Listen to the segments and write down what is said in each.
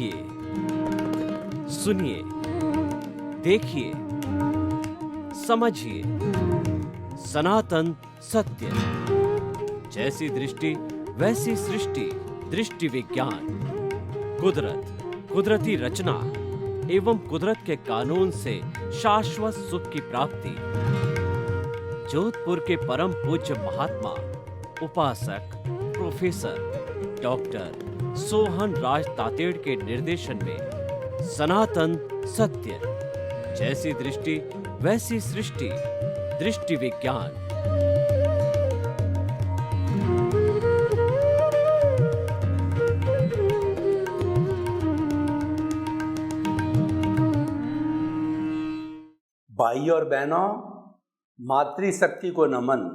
आइए, सुनिए, देखिए, समझिए सनातन सत्य। जैसी दृष्टि वैसी सृष्टि, दृष्टि विज्ञान। कुदरत, कुदरती रचना एवं कुदरत के कानून से शाश्वत सुख की प्राप्ति। जोधपुर के परम पूज्य महात्मा उपासक प्रोफेसर डॉक्टर सोहन राज तातेड़ के निर्देशन में सनातन सत्य। जैसी दृष्टि वैसी सृष्टि, दृष्टि विज्ञान। भाई और बहनों, मातृशक्ति को नमन।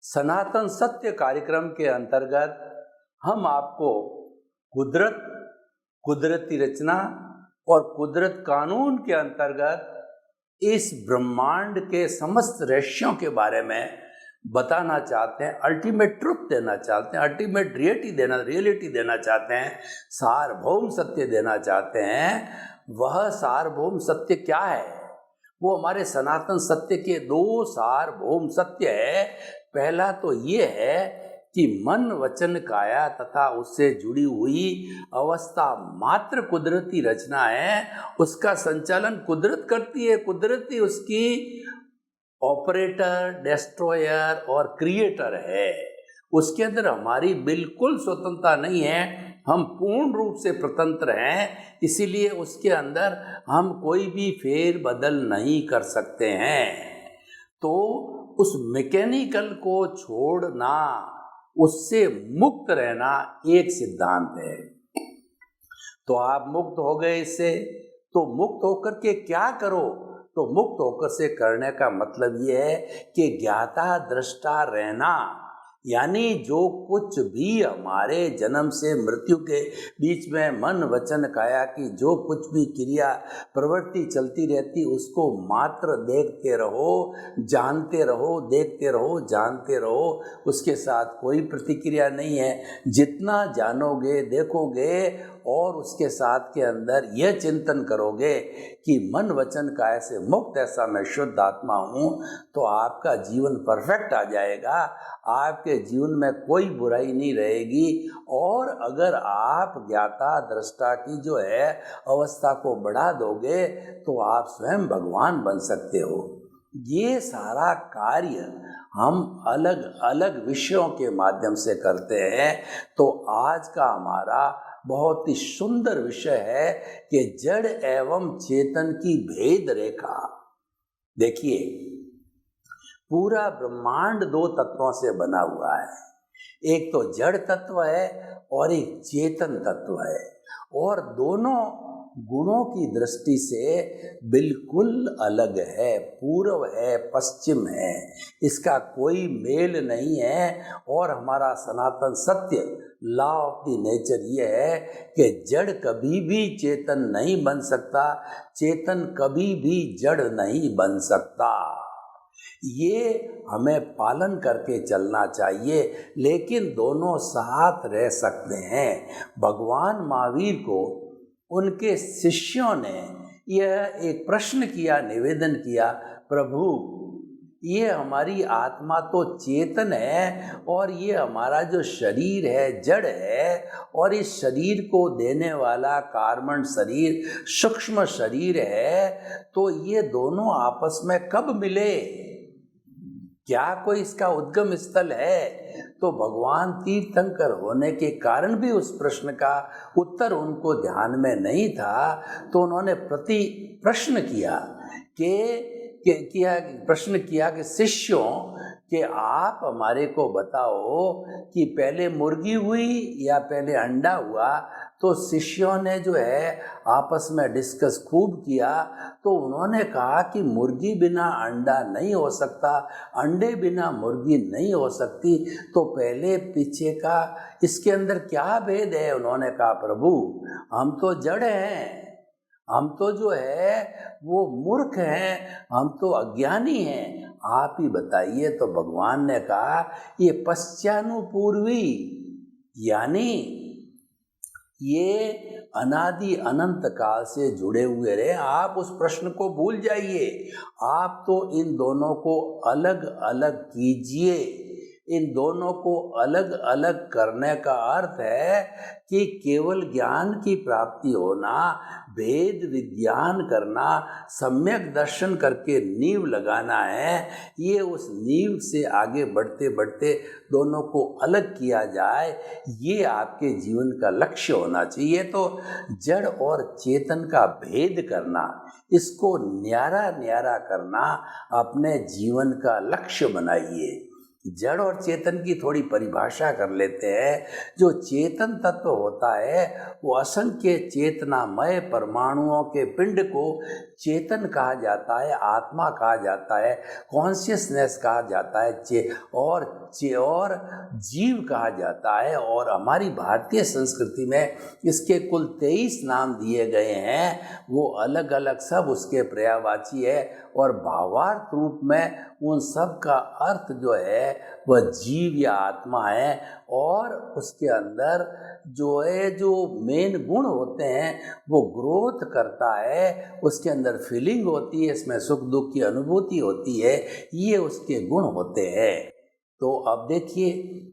सनातन सत्य कार्यक्रम के अंतर्गत हम आपको कुदरत, कुदरती रचना और कुदरत कानून के अंतर्गत इस ब्रह्मांड के समस्त रहस्यों के बारे में बताना चाहते हैं, अल्टीमेट ट्रुथ देना चाहते हैं, अल्टीमेट रियलिटी देना चाहते हैं, सार्वभौम सत्य देना चाहते हैं। वह सार्वभौम सत्य क्या है? वो हमारे सनातन सत्य के दो सार्वभौम सत्य है। पहला तो ये है कि मन वचन काया तथा उससे जुड़ी हुई अवस्था मात्र कुदरती रचना है। उसका संचालन कुदरत करती है। कुदरती उसकी ऑपरेटर, डिस्ट्रॉयर और क्रिएटर है। उसके अंदर हमारी बिल्कुल स्वतंत्रता नहीं है। हम पूर्ण रूप से स्वतंत्र हैं, इसीलिए उसके अंदर हम कोई भी फेर बदल नहीं कर सकते हैं। तो उस मैकेनिकल को छोड़ना, उससे मुक्त रहना एक सिद्धांत है। तो आप मुक्त हो गए इससे, तो मुक्त होकर के क्या करो? तो मुक्त होकर से करने का मतलब ये है कि ज्ञाता दृष्टा रहना, यानी जो कुछ भी हमारे जन्म से मृत्यु के बीच में मन वचन काया की जो कुछ भी क्रिया प्रवृत्ति चलती रहती, उसको मात्र देखते रहो, जानते रहो, देखते रहो, जानते रहो। उसके साथ कोई प्रतिक्रिया नहीं है। जितना जानोगे, देखोगे और उसके साथ के अंदर यह चिंतन करोगे कि मन वचन काया से मुक्त ऐसा मैं शुद्ध आत्मा हूँ, तो आपका जीवन परफेक्ट आ जाएगा। आपके जीवन में कोई बुराई नहीं रहेगी। और अगर आप ज्ञाता दृष्टा की जो है अवस्था को बढ़ा दोगे, तो आप स्वयं भगवान बन सकते हो। ये सारा कार्य हम अलग अलग विषयों के माध्यम से करते हैं। तो आज का हमारा बहुत ही सुंदर विषय है कि जड़ एवं चेतन की भेद रेखा। देखिए, पूरा ब्रह्मांड दो तत्वों से बना हुआ है। एक तो जड़ तत्व है और एक चेतन तत्व है, और दोनों गुणों की दृष्टि से बिल्कुल अलग है। पूर्व है, पश्चिम है, इसका कोई मेल नहीं है। और हमारा सनातन सत्य लॉ ऑफ द नेचर ये है कि जड़ कभी भी चेतन नहीं बन सकता, चेतन कभी भी जड़ नहीं बन सकता। ये हमें पालन करके चलना चाहिए, लेकिन दोनों साथ रह सकते हैं। भगवान महावीर को उनके शिष्यों ने यह एक प्रश्न किया, निवेदन किया, प्रभु ये हमारी आत्मा तो चेतन है और ये हमारा जो शरीर है जड़ है, और इस शरीर को देने वाला कार्बन शरीर सूक्ष्म शरीर है, तो ये दोनों आपस में कब मिले? क्या कोई इसका उद्गम स्थल है? तो भगवान तीर्थंकर होने के कारण भी उस प्रश्न का उत्तर उनको ध्यान में नहीं था। तो उन्होंने प्रश्न किया कि शिष्यों कि आप हमारे को बताओ कि पहले मुर्गी हुई या पहले अंडा हुआ। तो शिष्यों ने जो है आपस में डिस्कस खूब किया। तो उन्होंने कहा कि मुर्गी बिना अंडा नहीं हो सकता, अंडे बिना मुर्गी नहीं हो सकती। तो पहले पीछे का इसके अंदर क्या भेद है? उन्होंने कहा प्रभु हम तो जड़ हैं, हम तो जो है वो मूर्ख हैं, हम तो अज्ञानी हैं, आप ही बताइए। तो भगवान ने कहा ये पश्चानुपूर्वी, यानी ये अनादि अनंत काल से जुड़े हुए रहे। आप उस प्रश्न को भूल जाइए, आप तो इन दोनों को अलग अलग कीजिए। इन दोनों को अलग अलग करने का अर्थ है कि केवल ज्ञान की प्राप्ति होना, भेद विज्ञान करना, सम्यक दर्शन करके नींव लगाना है। ये उस नींव से आगे बढ़ते बढ़ते दोनों को अलग किया जाए, ये आपके जीवन का लक्ष्य होना चाहिए। तो जड़ और चेतन का भेद करना, इसको न्यारा न्यारा करना अपने जीवन का लक्ष्य बनाइए। जड़ और चेतन की थोड़ी परिभाषा कर लेते हैं। जो चेतन तत्व होता है वो असंख्य चेतनामय परमाणुओं के पिंड को चेतन कहा जाता है, आत्मा कहा जाता है, कॉन्शियसनेस कहा जाता है, और जीव कहा जाता है। और हमारी भारतीय संस्कृति में इसके कुल 23 नाम दिए गए हैं। वो अलग अलग सब उसके पर्यायवाची है और भावार्थ रूप में उन सब का अर्थ जो है वह जीव या आत्मा है। और उसके अंदर जो मेन गुण होते हैं वो ग्रोथ करता है, उसके अंदर फीलिंग होती है, इसमें सुख दुख की अनुभूति होती है, ये उसके गुण होते हैं। तो अब देखिए,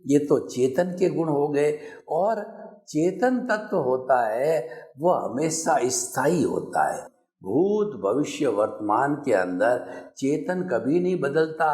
ये तो चेतन के गुण हो गए। और चेतन तत्व होता है वह हमेशा स्थायी होता है। भूत भविष्य वर्तमान के अंदर चेतन कभी नहीं बदलता।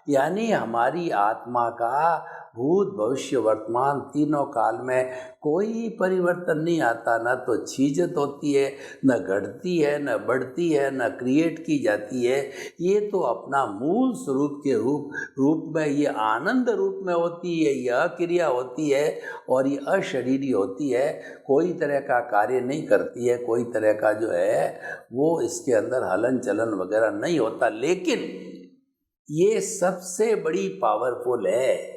यानी हमारी आत्मा का भूत भविष्य वर्तमान तीनों काल में कोई परिवर्तन नहीं आता। न तो छीजत होती है, न घटती है, न बढ़ती है, न क्रिएट की जाती है। ये तो अपना मूल स्वरूप के रूप में ये आनंद रूप में होती है, ये अक्रिया होती है और ये अशरीरी होती है। कोई तरह का कार्य नहीं करती है, कोई तरह का जो है वो इसके अंदर हलन चलन वगैरह नहीं होता। लेकिन ये सबसे बड़ी पावरफुल है।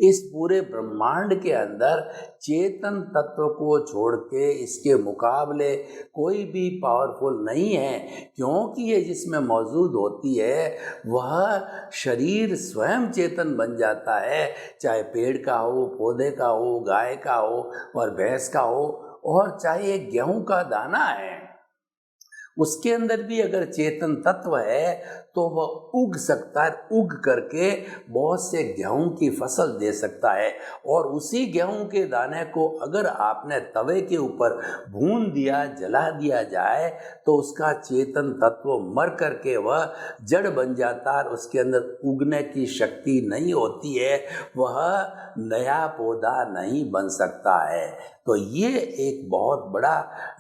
इस पूरे ब्रह्मांड के अंदर चेतन तत्व को छोड़ के इसके मुकाबले कोई भी पावरफुल नहीं है, क्योंकि ये जिसमें मौजूद होती है वह शरीर स्वयं चेतन बन जाता है। चाहे पेड़ का हो, पौधे का हो, गाय का हो और भैंस का हो, और चाहे गेहूं का दाना है, उसके अंदर भी अगर चेतन तत्व है तो वह उग सकता है, उग करके बहुत से गेहूं की फसल दे सकता है। और उसी गेहूं के दाने को अगर आपने तवे के ऊपर भून दिया, जला दिया जाए, तो उसका चेतन तत्व मर करके वह जड़ बन जाता है। उसके अंदर उगने की शक्ति नहीं होती है, वह नया पौधा नहीं बन सकता है। तो ये एक बहुत बड़ा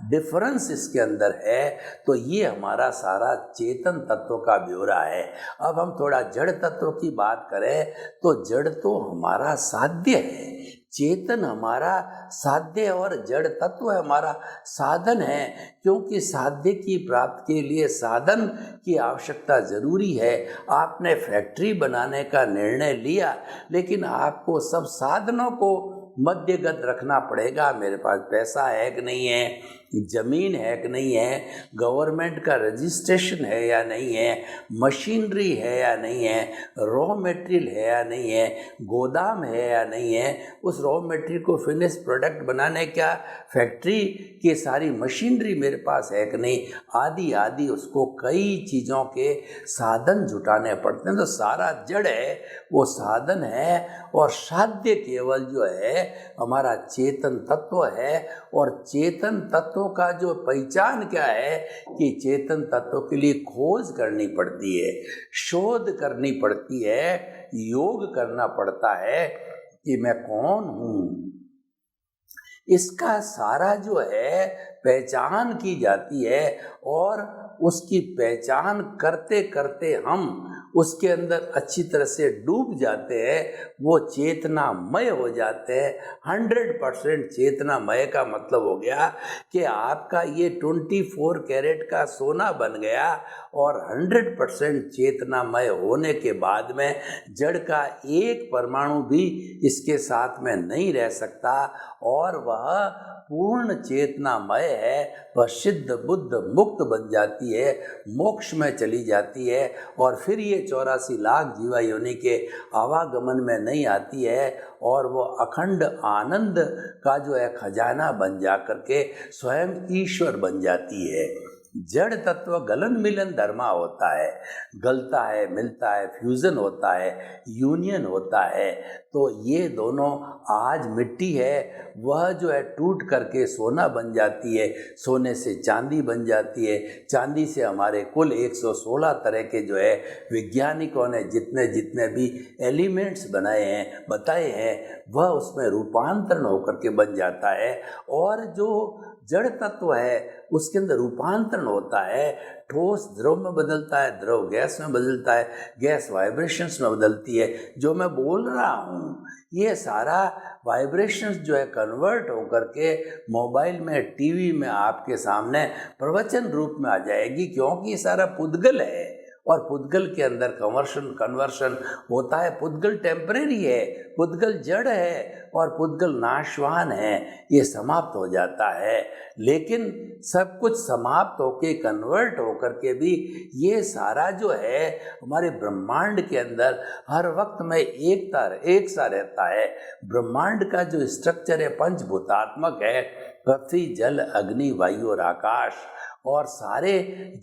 डिफरेंस इसके अंदर है। तो ये हमारा सारा चेतन तत्व का ब्यौरा है। अब हम थोड़ा जड़ तत्व की बात करें तो जड़ तो हमारा साध्य है, चेतन हमारा साध्य और जड़ तत्व हमारा साधन है। क्योंकि साध्य की प्राप्ति के लिए साधन की आवश्यकता जरूरी है। आपने फैक्ट्री बनाने का निर्णय लिया, लेकिन आपको सब साधनों को मध्यगत रखना पड़ेगा। मेरे पास पैसा है कि नहीं है, जमीन है कि नहीं है, गवर्नमेंट का रजिस्ट्रेशन है या नहीं है, मशीनरी है या नहीं है, रॉ मटेरियल है या नहीं है, गोदाम है या नहीं है, उस रॉ मटेरियल को फिनिश प्रोडक्ट बनाने का फैक्ट्री की सारी मशीनरी मेरे पास है कि नहीं, आदि आदि उसको कई चीज़ों के साधन जुटाने पड़ते हैं। तो सारा जड़ है वो साधन है, और साध्य केवल जो है हमारा चेतन तत्व है। और चेतन तत्व का जो पहचान क्या है कि चेतन तत्व के लिए खोज करनी पड़ती है, शोध करनी पड़ती है, योग करना पड़ता है कि मैं कौन हूँ। इसका सारा जो है पहचान की जाती है, और उसकी पहचान करते करते हम उसके अंदर अच्छी तरह से डूब जाते हैं, वो चेतनामय हो जाते हैं। 100% चेतनामय का मतलब हो गया कि आपका ये 24 कैरेट का सोना बन गया। और 100% चेतनामय होने के बाद में जड़ का एक परमाणु भी इसके साथ में नहीं रह सकता, और वह पूर्ण चेतनामय है। वह सिद्ध बुद्ध मुक्त बन जाती है, मोक्ष में चली जाती है, और फिर ये 84 लाख जीवा योनि के आवागमन में नहीं आती है और वो अखंड आनंद का जो है खजाना बन जा करके स्वयं ईश्वर बन जाती है। जड़ तत्व गलन मिलन धर्मा होता है, गलता है, मिलता है, फ्यूजन होता है, यूनियन होता है। तो ये दोनों आज मिट्टी है, वह जो है टूट करके सोना बन जाती है, सोने से चांदी बन जाती है, चांदी से हमारे कुल 116 तरह के जो है वैज्ञानिकों ने जितने जितने भी एलिमेंट्स बताए हैं वह उसमें रूपांतरण होकर के बन जाता है। और जो जड़ तत्व है उसके अंदर रूपांतरण होता है, ठोस द्रव में बदलता है, द्रव गैस में बदलता है, गैस वाइब्रेशंस में बदलती है। जो मैं बोल रहा हूँ ये सारा वाइब्रेशंस जो है कन्वर्ट होकर के मोबाइल में, टीवी में आपके सामने प्रवचन रूप में आ जाएगी, क्योंकि ये सारा पुद्गल है और पुद्गल के अंदर कन्वर्शन होता है। पुद्गल टेम्परेरी है, पुद्गल जड़ है और पुद्गल नाशवान है, ये समाप्त हो जाता है। लेकिन सब कुछ समाप्त होके कन्वर्ट होकर के भी ये सारा जो है हमारे ब्रह्मांड के अंदर हर वक्त में एक सा रहता है। ब्रह्मांड का जो स्ट्रक्चर है पंचभूतात्मक है, पृथ्वी, जल, अग्नि, वायु और आकाश, और सारे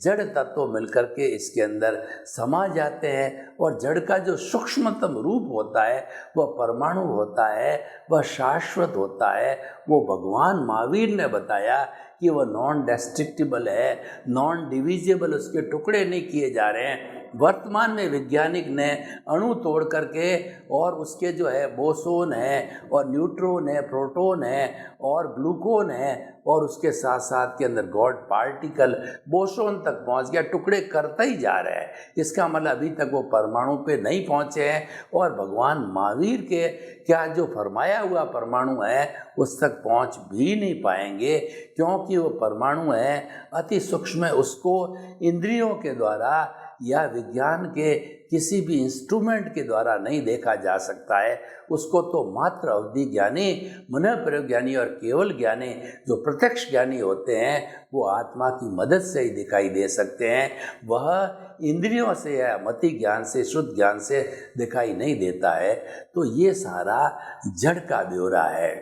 जड़ तत्व मिलकर के इसके अंदर समा जाते हैं। और जड़ का जो सूक्ष्मतम रूप होता है वह परमाणु होता है, वह शाश्वत होता है। वो भगवान महावीर ने बताया कि वह नॉन डिस्ट्रक्टिबल है, नॉन डिविजिबल, उसके टुकड़े नहीं किए जा रहे हैं। वर्तमान में वैज्ञानिक ने अणु तोड़ करके और उसके जो है बोसोन है और न्यूट्रॉन है, प्रोटॉन है और ग्लूकोन है और उसके साथ साथ के अंदर गॉड पार्टिकल बोसोन तक पहुंच गया, टुकड़े करता ही जा रहा है। इसका मतलब अभी तक वो परमाणु पे नहीं पहुंचे हैं। और भगवान महावीर के क्या जो फरमाया हुआ परमाणु है उस तक पहुंच भी नहीं पाएंगे, क्योंकि वो परमाणु है अति सूक्ष्म है। उसको इंद्रियों के द्वारा या विज्ञान के किसी भी इंस्ट्रूमेंट के द्वारा नहीं देखा जा सकता है। उसको तो मात्र अवधि ज्ञानी, मन प्रयोग ज्ञानी और केवल ज्ञानी जो प्रत्यक्ष ज्ञानी होते हैं वो आत्मा की मदद से ही दिखाई दे सकते हैं। वह इंद्रियों से या मति ज्ञान से, शुद्ध ज्ञान से दिखाई नहीं देता है। तो ये सारा जड़ का ब्यौरा है।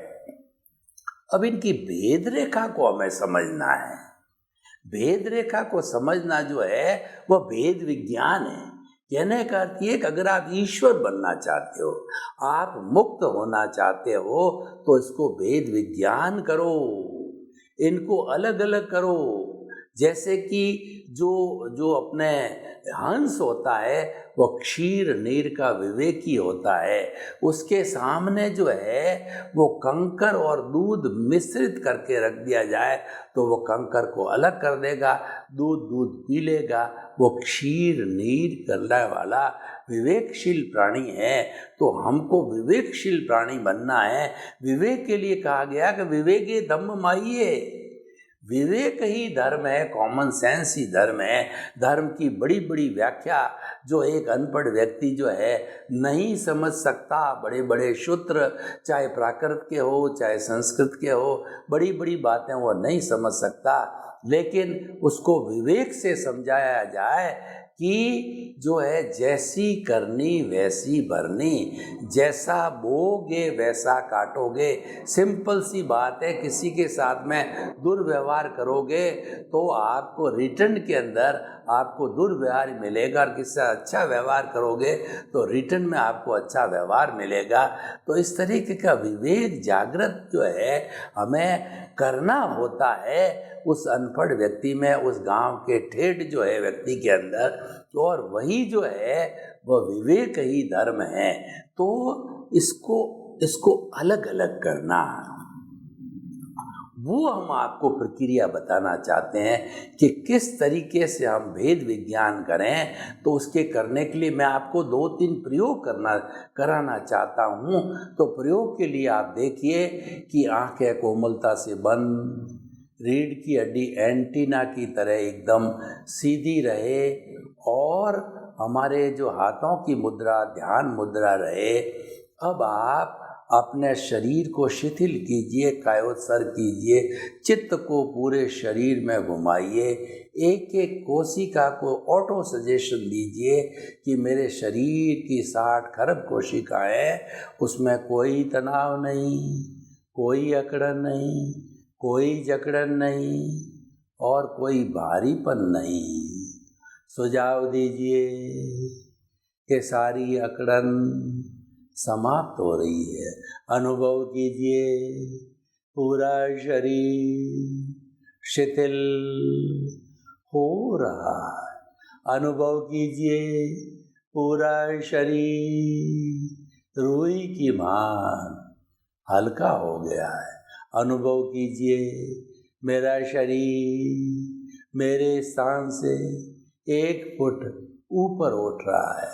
अब इनकी भेद रेखा को हमें समझना है। भेद रेखा को समझना जो है वह भेद विज्ञान है। कहने का अर्थ ये कि अगर आप ईश्वर बनना चाहते हो, आप मुक्त होना चाहते हो, तो इसको भेद विज्ञान करो, इनको अलग अलग करो। जैसे कि जो अपने हंस होता है वो क्षीर नीर का विवेकी होता है, उसके सामने जो है वो कंकर और दूध मिश्रित करके रख दिया जाए तो वो कंकर को अलग कर देगा, दूध पी लेगा। वो क्षीर नीर करने वाला विवेकशील प्राणी है। तो हमको विवेकशील प्राणी बनना है। विवेक के लिए कहा गया कि विवेके धम्म माहिए, विवेक ही धर्म है, कॉमन सेंस ही धर्म है। धर्म की बड़ी बड़ी व्याख्या जो एक अनपढ़ व्यक्ति जो है नहीं समझ सकता, बड़े बड़े सूत्र चाहे प्राकृत के हो चाहे संस्कृत के हो, बड़ी बड़ी बातें वो नहीं समझ सकता, लेकिन उसको विवेक से समझाया जाए कि जो है जैसी करनी वैसी भरनी, जैसा बोगे वैसा काटोगे। सिंपल सी बात है। किसी के साथ में दुर्व्यवहार करोगे तो आपको रिटर्न के अंदर आपको दुर्व्यवहार मिलेगा, और किससे अच्छा व्यवहार करोगे तो रिटर्न में आपको अच्छा व्यवहार मिलेगा। तो इस तरीके का विवेक जागृत जो है हमें करना होता है उस अनपढ़ व्यक्ति में, उस गांव के ठेठ जो है व्यक्ति के अंदर। और वही जो है वह विवेक ही धर्म है। तो इसको अलग अलग करना, वो हम आपको प्रक्रिया बताना चाहते हैं कि किस तरीके से हम भेद विज्ञान करें। तो उसके करने के लिए मैं आपको 2-3 प्रयोग कराना चाहता हूँ। तो प्रयोग के लिए आप देखिए कि आंखें कोमलता से बंद, रीढ़ की हड्डी एंटीना की तरह एकदम सीधी रहे और हमारे जो हाथों की मुद्रा ध्यान मुद्रा रहे। अब आप अपने शरीर को शिथिल कीजिए, कायोत्सर्ग कीजिए, चित्त को पूरे शरीर में घुमाइए, एक एक कोशिका को ऑटो सजेशन दीजिए कि मेरे शरीर की 60 खरब कोशिकाएं, उसमें कोई तनाव नहीं, कोई अकड़न नहीं, कोई जकड़न नहीं और कोई भारीपन नहीं। सुझाव दीजिए कि सारी अकड़न समाप्त हो रही है। अनुभव कीजिए पूरा शरीर शिथिल हो रहा है। अनुभव कीजिए पूरा शरीर रुई की मान हल्का हो गया है। अनुभव कीजिए मेरा शरीर मेरे स्थान से 1 फुट ऊपर उठ रहा है।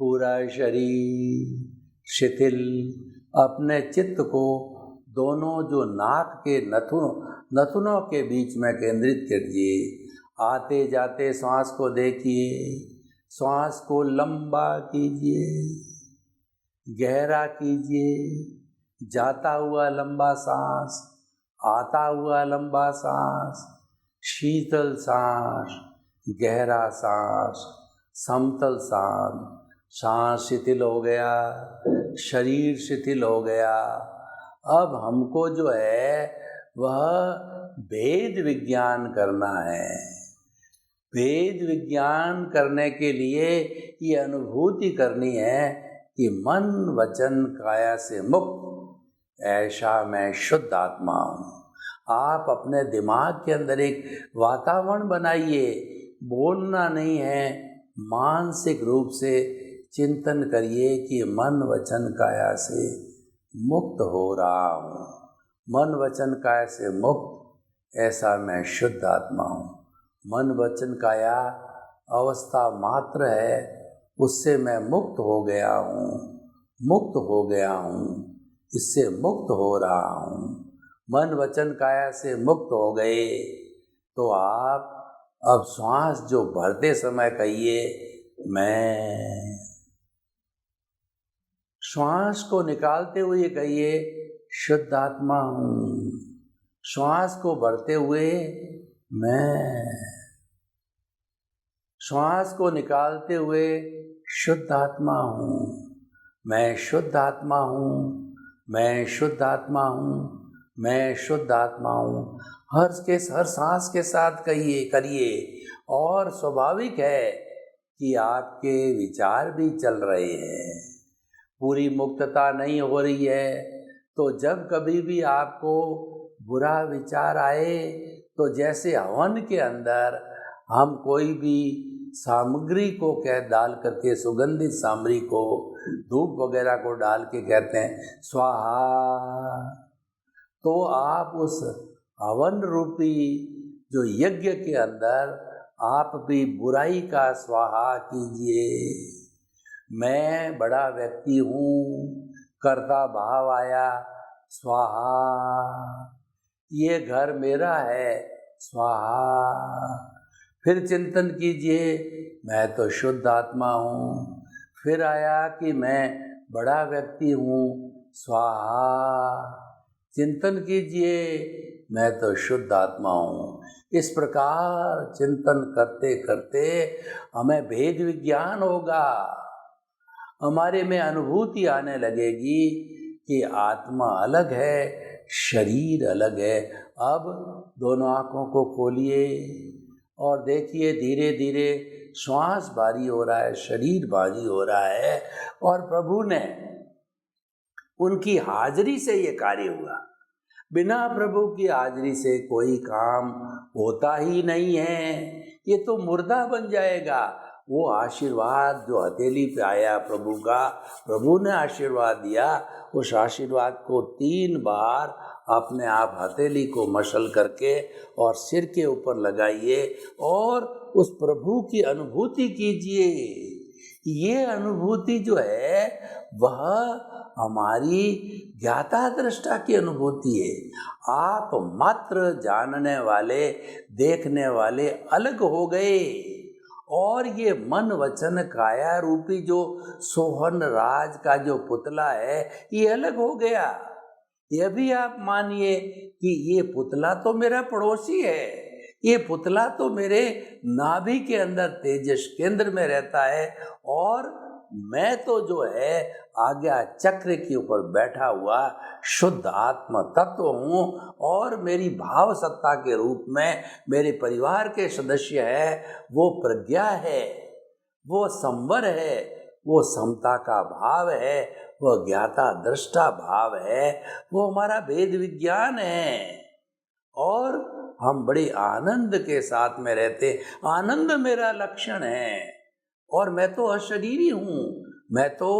पूरा शरीर शिथिल। अपने चित्त को दोनों जो नाक के नथुनों के बीच में केंद्रित कीजिए। आते जाते श्वास को देखिए, श्वास को लंबा कीजिए, गहरा कीजिए। जाता हुआ लंबा सांस, आता हुआ लंबा सांस, शीतल सांस, गहरा सांस, समतल सांस। सांस शिथिल हो गया, शरीर शिथिल हो गया। अब हमको जो है वह भेद विज्ञान करना है। भेद विज्ञान करने के लिए ये अनुभूति करनी है कि मन वचन काया से मुक्त ऐसा मैं शुद्ध आत्मा हूँ। आप अपने दिमाग के अंदर एक वातावरण बनाइए। बोलना नहीं है, मानसिक रूप से चिंतन करिए कि मन वचन काया से मुक्त हो रहा हूँ। मन वचन काया से मुक्त ऐसा मैं शुद्ध आत्मा हूँ। मन वचन काया अवस्था मात्र है, उससे मैं मुक्त हो गया हूँ, मुक्त हो गया हूँ, इससे मुक्त हो रहा हूँ। मन वचन काया से मुक्त हो गए तो आप अब श्वास जो भरते समय कहिए मैं। श्वास को निकालते हुए कहिए शुद्ध आत्मा हूँ। श्वास को भरते हुए मैं। श्वास को निकालते हुए शुद्ध आत्मा हूँ। मैं शुद्ध आत्मा हूँ, मैं शुद्ध आत्मा हूँ, मैं शुद्ध आत्मा हूँ। हर सांस के साथ करिए। और स्वाभाविक है कि आपके विचार भी चल रहे हैं, पूरी मुक्तता नहीं हो रही है। तो जब कभी भी आपको बुरा विचार आए तो जैसे हवन के अंदर हम कोई भी सामग्री को डाल करके, सुगंधित सामग्री को, धूप वगैरह को डाल के कहते हैं स्वाहा, तो आप उस हवन रूपी जो यज्ञ के अंदर आप भी बुराई का स्वाहा कीजिए। मैं बड़ा व्यक्ति हूँ, कर्ता भाव आया, स्वाहा। ये घर मेरा है, स्वाहा। फिर चिंतन कीजिए मैं तो शुद्ध आत्मा हूँ। फिर आया कि मैं बड़ा व्यक्ति हूँ, स्वाहा। चिंतन कीजिए मैं तो शुद्ध आत्मा हूँ। इस प्रकार चिंतन करते करते हमें भेद विज्ञान होगा। हमारे में अनुभूति आने लगेगी कि आत्मा अलग है, शरीर अलग है। अब दोनों आँखों को खोलिए और देखिए धीरे धीरे श्वास भारी हो रहा है, शरीर भारी हो रहा है। और प्रभु ने उनकी हाजिरी से ये कार्य हुआ। बिना प्रभु की हाजिरी से कोई काम होता ही नहीं है। ये तो मुर्दा बन जाएगा। वो आशीर्वाद जो हथेली पे आया प्रभु का, प्रभु ने आशीर्वाद दिया, उस आशीर्वाद को 3 बार अपने आप हथेली को मसल करके और सिर के ऊपर लगाइए और उस प्रभु की अनुभूति कीजिए। ये अनुभूति जो है वह हमारी ज्ञाता दृष्टा की अनुभूति है। आप मात्र जानने वाले, देखने वाले अलग हो गए और ये मन वचन काया रूपी जो सोहन राज का जो पुतला है ये अलग हो गया। ये भी आप मानिए कि ये पुतला तो मेरा पड़ोसी है, ये पुतला तो मेरे नाभि के अंदर तेजस केंद्र में रहता है, और मैं तो जो है आज्ञा चक्र के ऊपर बैठा हुआ शुद्ध आत्म तत्व हूँ, और मेरी भाव सत्ता के रूप में मेरे परिवार के सदस्य है, वो प्रज्ञा है, वो संवर है, वो समता का भाव है, वो ज्ञाता दृष्टा भाव है, वो हमारा वेद विज्ञान है। और हम बड़े आनंद के साथ में रहते, आनंद मेरा लक्षण है। और मैं तो अशरीरी हूँ, मैं तो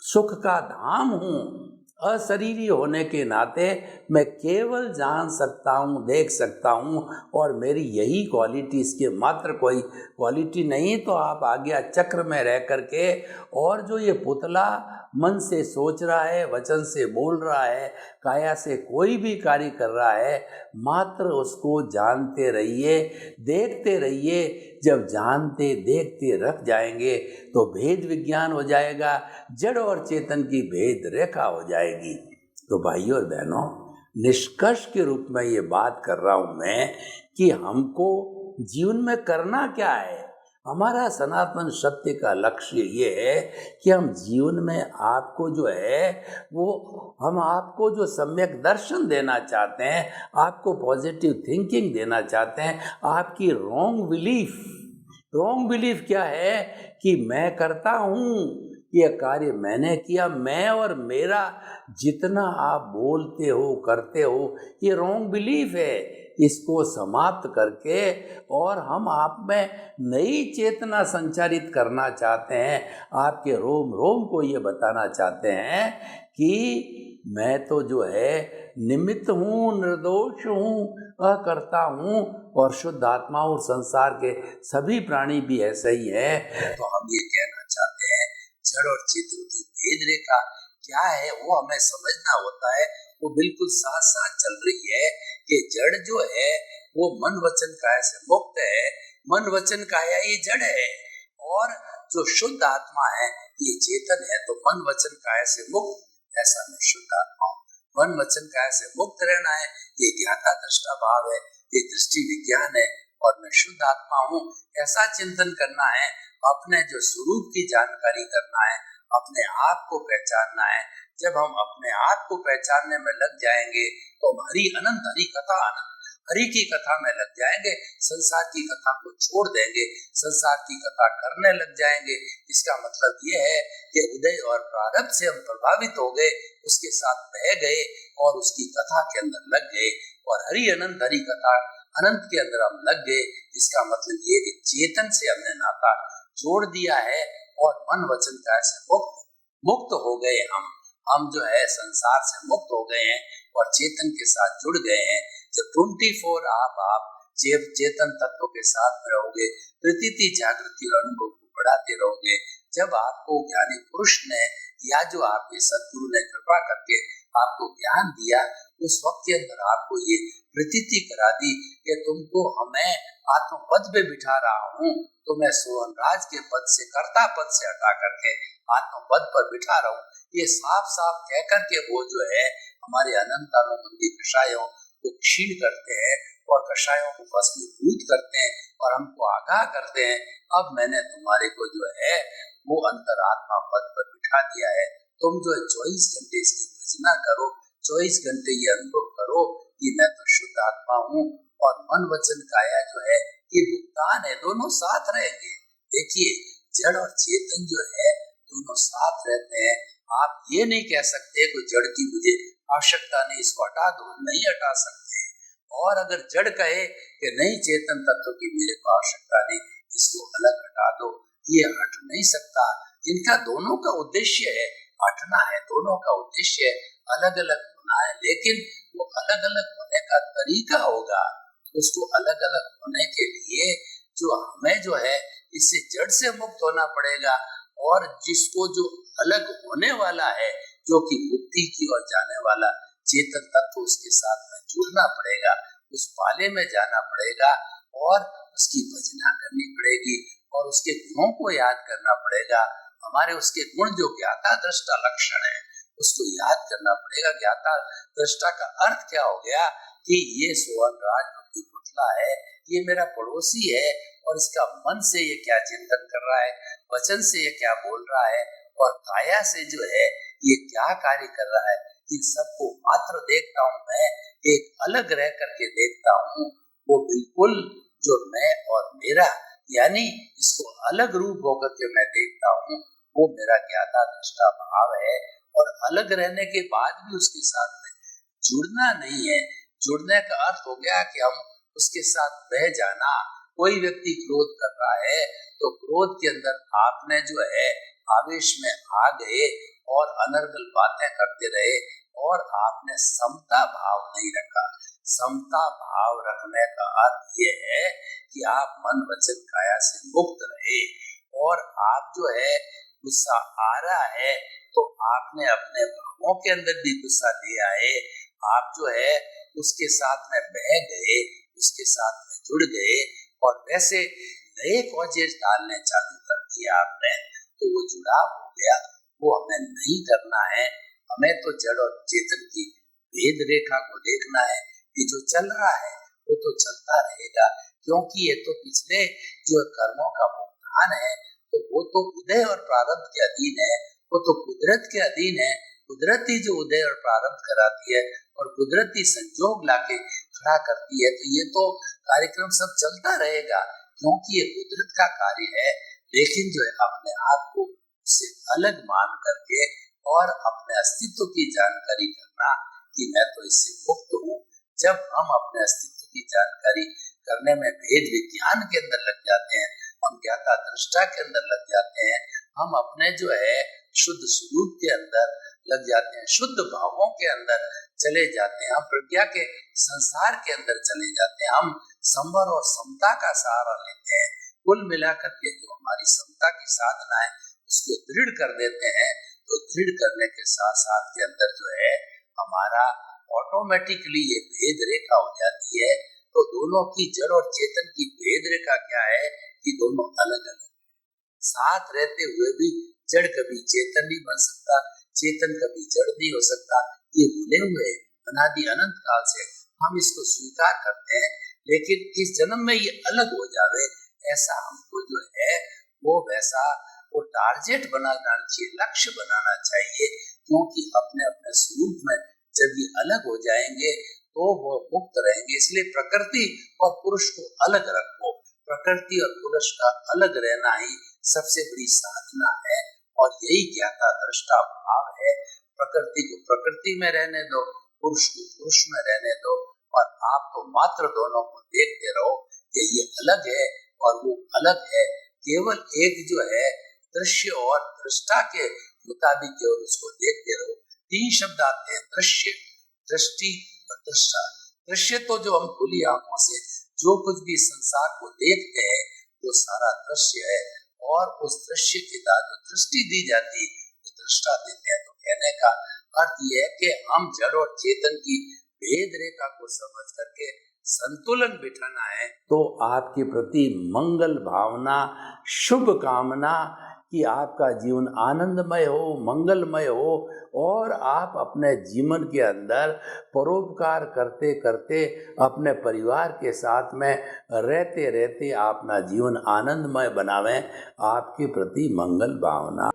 सुख का धाम हूँ। अशरीरी होने के नाते मैं केवल जान सकता हूँ, देख सकता हूँ, और मेरी यही क्वालिटी, इसके मात्र कोई क्वालिटी नहीं। तो आप आज्ञा चक्र में रह करके, और जो ये पुतला मन से सोच रहा है, वचन से बोल रहा है, काया से कोई भी कार्य कर रहा है, मात्र उसको जानते रहिए, देखते रहिए। जब जानते देखते रख जाएंगे तो भेद विज्ञान हो जाएगा, जड़ और चेतन की भेद रेखा हो जाएगी। तो भाइयों और बहनों, निष्कर्ष के रूप में ये बात कर रहा हूं मैं कि हमको जीवन में करना क्या है। हमारा सनातन सत्य का लक्ष्य ये है कि हम जीवन में आपको जो है वो, हम आपको जो सम्यक दर्शन देना चाहते हैं, आपको पॉजिटिव थिंकिंग देना चाहते हैं। आपकी रॉन्ग बिलीफ क्या है कि मैं करता हूँ, ये कार्य मैंने किया, मैं और मेरा, जितना आप बोलते हो करते हो, ये रॉन्ग बिलीफ है। इसको समाप्त करके और हम आप में नई चेतना संचारित करना चाहते हैं। आपके रोम रोम को ये बताना चाहते हैं कि मैं तो जो है निमित्त हूँ, निर्दोष हूँ, अकर्ता हूँ, और शुद्ध आत्मा और संसार के सभी प्राणी भी ऐसे ही है। तो हम ये कहना चाहते हैं, जड़ और चेतन की भेद रेखा क्या है वो हमें समझना होता है। वो बिल्कुल साथ साथ चल रही है कि जड़ जो है वो मन वचन काया से मुक्त है, मन वचन काया ये जड़ है, और जो शुद्ध आत्मा है ये चेतन है। तो मन वचन काया से मुक्त, ऐसा मैं शुद्ध आत्मा हूँ। मन वचन काया से मुक्त रहना है, ये ज्ञाता दृष्टा भाव है, ये दृष्टि विज्ञान है, और मैं शुद्ध आत्मा हूँ, ऐसा चिंतन करना है। अपने जो स्वरूप की जानकारी करना है, अपने आप को पहचानना है। जब हम अपने आप को पहचानने में लग जाएंगे तो हरी अनंत हरी कथा, हरि की कथा में लग जाएंगे, संसार की कथा को छोड़ देंगे, संसार की कथा करने लग जाएंगे। इसका मतलब ये है कि उदय और प्रारब्ध से हम प्रभावित हो गए, उसके साथ बह गए और उसकी कथा के अंदर लग गए, और हरि अनंत हरि कथा अनंत के अंदर हम लग गए। इसका मतलब ये कि चेतन से हमने नाता जोड़ दिया है, और मन वचन काया से मुक्त हो गए। हम जो है संसार से मुक्त हो गए हैं और चेतन के साथ जुड़ गए हैं। जब 24 आप चेतन तत्व के साथ में रहोगे, प्रतीति जागृति और अनुभव को बढ़ाते रहोगे। जब आपको ज्ञानी पुरुष ने या जो आपके सद्गुरु ने कृपा करके आपको ज्ञान दिया, उस वक्त के अंदर आपको ये प्रतीति करा दी कि तुमको मैं आत्म पद पे बिठा रहा हूँ, तो मैं सोहन राज के पद से, कर्ता पद से हटा करके आत्म पद पर बिठा रहा हूँ। ये साफ साफ कह करके वो जो है हमारे अनंत अनुबंधी कषायों को क्षीण करते हैं और कषायों को भस्मीभूत करते हैं और हमको आगाह करते हैं, अब मैंने तुम्हारे को जो है वो अंतरात्मा पद पर बिठा दिया है। तुम जो 24 घंटे इसकी भजना करो, 24 घंटे ये अनुभव करो कि मैं तो शुद्ध आत्मा हूँ, और मन वचन काया जो है ये भुगतान है, दोनों साथ रहेंगे। देखिए, जड़ और चेतन जो है दोनों साथ रहते हैं। आप ये नहीं कह सकते कोई जड़ की मुझे आवश्यकता नहीं, इसको हटा दो, नहीं हटा सकते। और अगर जड़ कहे कि नहीं चेतन तत्व की मेरे को आवश्यकता नहीं, इसको अलग हटा दो, ये हट नहीं सकता। इनका दोनों का उद्देश्य है हटना है, दोनों का उद्देश्य अलग अलग होना है, लेकिन वो अलग अलग होने का तरीका होगा। उसको अलग अलग होने के लिए जो हमें जो है इससे जड़ से मुक्त होना पड़ेगा, और जिसको जो अलग होने वाला है, जो कि मुक्ति की ओर जाने वाला चेतन तत्व, उसके साथ में जुड़ना पड़ेगा, उस पाले में जाना पड़ेगा। और उसकी भजना करनी पड़ेगी और उसके गुणों को याद करना पड़ेगा। हमारे उसके गुण जो ज्ञाता दृष्टा लक्षण है उसको याद करना पड़ेगा। ज्ञाता दृष्टा का अर्थ क्या हो गया कि ये सुवर्णराज पुतला है, ये मेरा पड़ोसी है और इसका मन से ये क्या चिंतन कर रहा है, वचन से ये क्या बोल रहा है और काया से जो है ये क्या कार्य कर रहा है, इन सबको मात्र देखता हूँ मैं, एक अलग रह करके देखता हूँ। वो बिल्कुल जो मैं और मेरा यानी इसको अलग रूप होकर के मैं देखता हूँ, वो मेरा ज्ञाता दृष्टा भाव है। और अलग रहने के बाद भी उसके साथ में जुड़ना नहीं है। जुड़ने का अर्थ हो गया कि हम उसके साथ बह जाना। कोई व्यक्ति क्रोध कर रहा है तो क्रोध के अंदर आपने जो है आवेश में आ गए और अनर्गल बातें करते रहे और आपने समता भाव नहीं रखा। समता भाव रखने का अर्थ ये है कि आप मन वचन काया से मुक्त रहे और आप जो है गुस्सा आ रहा है तो आपने अपने भावों के अंदर भी गुस्सा ले आए, आप जो है उसके साथ में बह गए, उसके साथ में जुड़ गए और वैसे नए कॉजेज डालने चालू कर दिया आपने, तो वो जुड़ाव हो गया। वो हमें नहीं करना है। हमें तो जड़ और चेतन की भेद रेखा को देखना है कि जो चल रहा है वो तो चलता रहेगा, क्योंकि ये तो पिछले जो कर्मों का भुगतान है तो वो तो उदय और प्रारब्ध के अधीन है, वो तो कुदरत के अधीन है। कुदरत ही जो उदय और प्रारब्ध कराती है और कुदरत ही संजोग लाके खड़ा करती है, तो ये तो कार्यक्रम सब चलता रहेगा क्योंकि ये कुदरत का कार्य है। लेकिन जो है अपने आप को उससे अलग मान करके और अपने अस्तित्व की जानकारी करना कि मैं तो इससे मुक्त हूँ। जब हम अपने अस्तित्व की जानकारी करने में भेद विज्ञान के अंदर लग जाते हैं, हम ज्ञाता दृष्टा के अंदर लग जाते हैं, हम अपने जो है शुद्ध स्वरूप के अंदर लग जाते हैं, शुद्ध भावों के अंदर चले जाते हैं, हम प्रज्ञा के संसार के अंदर चले जाते हैं, हम संवर और समता का सहारा लेते हैं। कुल मिलाकर के जो हमारी समता की साधना है उसको दृढ़ कर देते हैं। तो दृढ़ करने के साथ साथ के अंदर जो है हमारा ऑटोमेटिकली ये भेद रेखा हो जाती है। तो दोनों की जड़ और चेतन की भेद रेखा क्या है कि दोनों अलग अलग साथ रहते हुए भी जड़ कभी चेतन नहीं बन सकता, चेतन कभी जड़ नहीं हो सकता। ये भूले हुए अनादि अनंत काल से हम इसको स्वीकार करते हैं, लेकिन इस जन्म में ये अलग हो जावे ऐसा हमको जो है वो वैसा वो टारगेट बनाना चाहिए, लक्ष्य बनाना चाहिए, क्योंकि अपने अपने स्वरूप में जब ये अलग हो जाएंगे तो वो मुक्त रहेंगे। इसलिए प्रकृति और पुरुष को अलग रखो। प्रकृति और पुरुष का अलग रहना ही सबसे बड़ी साधना है और यही ज्ञाता दृष्टा भाव है। प्रकृति को प्रकृति में रहने दो, पुरुष को पुरुष में रहने दो और आप तो मात्र दोनों को देखते रहो कि ये अलग है और वो अलग है। केवल एक जो है दृश्य और दृष्टा के मुताबिक केवल उसको देखते रहो। तीन शब्द आते हैं, दृश्य, दृष्टि और दृष्टा। दृश्य तो जो हम खुली आंखों से जो कुछ भी संसार को देखते हैं वो सारा दृश्य है और उस दृश्य के साथ जो दृष्टि दी जाती है वो दृष्टा देते हैं। तो कहने का अर्थ ये है कि हम जड़ और चेतन की भेद रेखा को समझ करके संतुलन बिठाना है। तो आपके प्रति मंगल भावना, शुभ कामना कि आपका जीवन आनंदमय हो, मंगलमय हो और आप अपने जीवन के अंदर परोपकार करते करते अपने परिवार के साथ में रहते रहते अपना जीवन आनंदमय बनावें। आपके प्रति मंगल भावना।